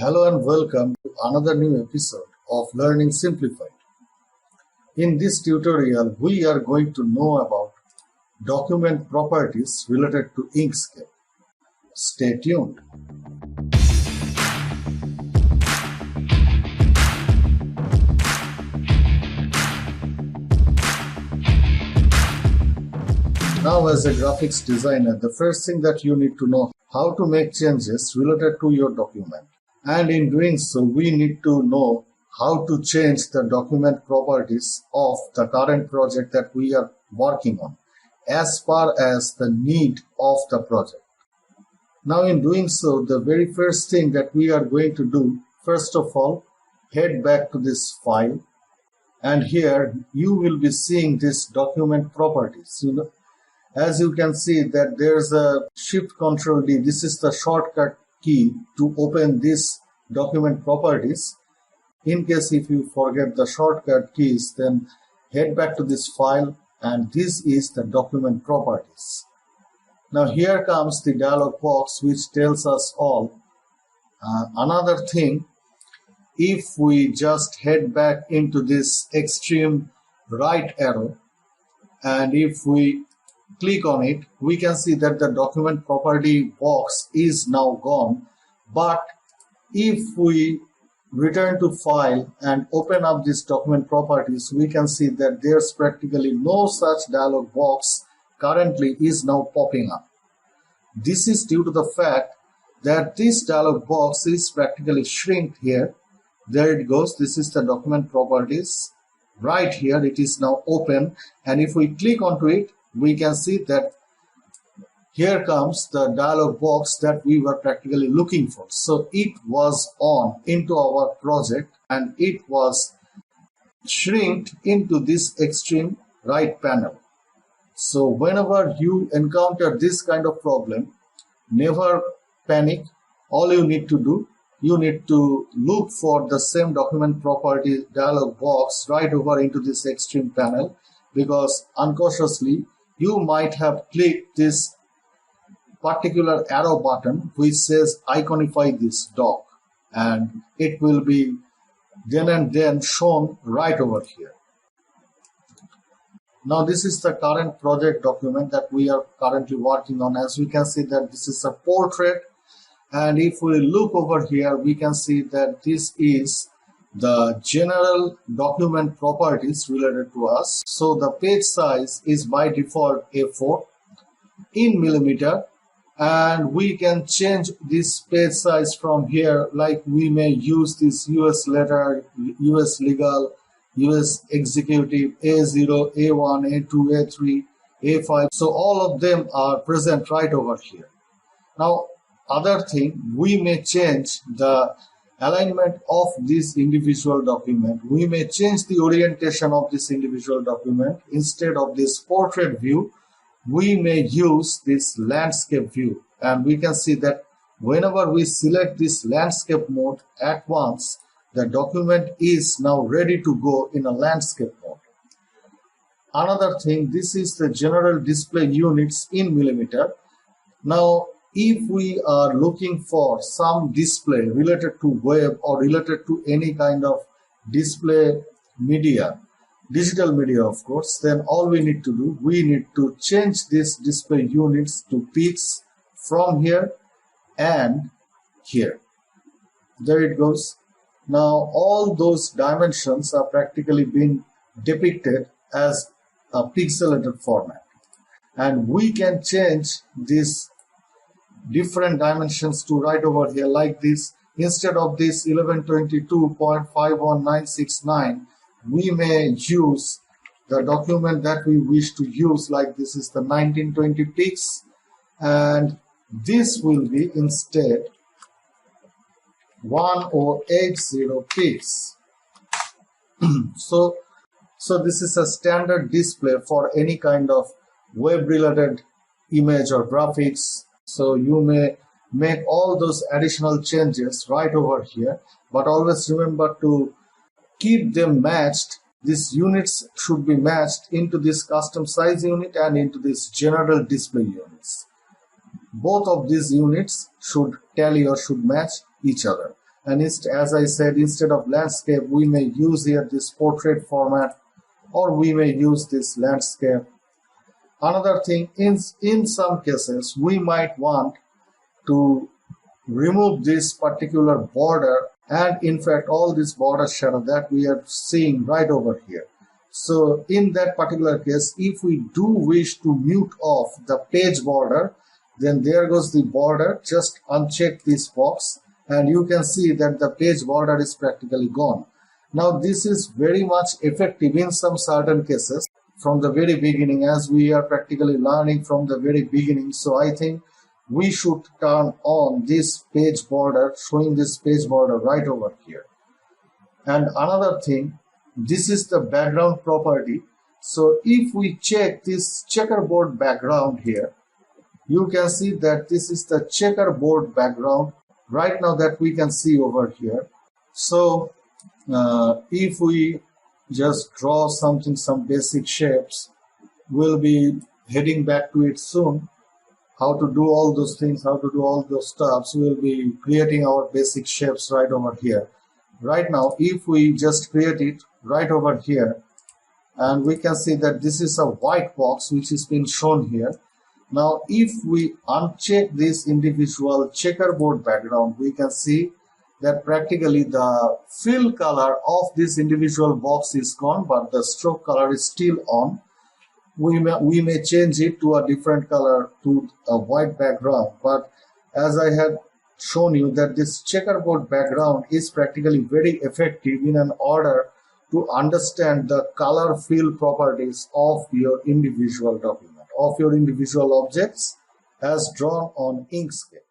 Hello and welcome to another new episode of Learning Simplified. In this tutorial, we are going to know about document properties related to Inkscape. Stay tuned. Now, as a graphics designer, the first thing that you need to know how to make changes related to your document. And in doing so, we need to know how to change the document properties of the current project that we are working on as far as the need of the project. Now, in doing so, the very first thing that we are going to do, first of all, head back to this file. And here you will be seeing this document properties. As you can see that there's a Shift Control D. This is the shortcut key to open this document properties. In case if you forget the shortcut keys, then head back to this file, and this is the document properties. Now here comes the dialog box which tells us all. Another thing, if we just head back into this extreme right arrow, and if we click on it, we can see that the document property box is now gone. But if we return to file and open up this document properties, we can see that there's practically no such dialog box currently is now popping up. This is due to the fact that this dialog box is practically shrinked here. There it goes. This is the document properties. Right here it is now open, and if we click onto it, we can see that here comes the dialog box that we were practically looking for. So it was on into our project and it was shrinked into this extreme right panel. So whenever you encounter this kind of problem, never panic. All you need to do, you need to look for the same document property dialog box right over into this extreme panel, because uncautiously you might have clicked this particular arrow button which says iconify this doc, and it will be then and then shown right over here. Now this is the current project document that we are currently working on. As we can see that this is a portrait, and if we look over here, we can see that this is the general document properties related to us. So the page size is by default A4 in millimeter, and we can change this page size from here. Like we may use this US letter, US legal, US executive, A0, A1, A2, A3, A5. So all of them are present right over here. Now other thing, we may change the alignment of this individual document. We may change the orientation of this individual document. Instead of this portrait view, we may use this landscape view, and we can see that whenever we select this landscape mode at once, the document is now ready to go in a landscape mode. Another thing, this is the general display units in millimeter. Now if we are looking for some display related to web or related to any kind of display media, digital media of course, then all we need to do, we need to change this display units to pix from here and here. There it goes. Now all those dimensions are practically being depicted as a pixelated format, and we can change this different dimensions to right over here like this. Instead of this 1122.51969, we may use the document that we wish to use, like this is the 1920 pix, and this will be instead 1080 pix. So this is a standard display for any kind of web related image or graphics. So you may make all those additional changes right over here, but always remember to keep them matched. These units should be matched into this custom size unit and into this general display units. Both of these units should tally or should match each other. And as I said, instead of landscape, we may use here this portrait format, or we may use this landscape. Another thing, in some cases, we might want to remove this particular border, and in fact all this border shadow that we are seeing right over here. So in that particular case, if we do wish to mute off the page border, then there goes the border. Just uncheck this box and you can see that the page border is practically gone. Now this is very much effective in some certain cases from the very beginning, as we are practically learning from the very beginning. So I think we should turn on this page border, showing this page border right over here. And another thing, this is the background property. So if we check this checkerboard background here, you can see that this is the checkerboard background right now that we can see over here. So if we just draw something, some basic shapes, we'll be heading back to it soon. How to do all those things, how to do all those stuffs, we'll be creating our basic shapes right over here. Right now, if we just create it right over here, and we can see that this is a white box which is being shown here. Now if we uncheck this individual checkerboard background, we can see that practically the fill color of this individual box is gone, but the stroke color is still on. We may change it to a different color, to a white background, but as I had shown you that this checkerboard background is practically very effective in an order to understand the color fill properties of your individual document, of your individual objects as drawn on Inkscape.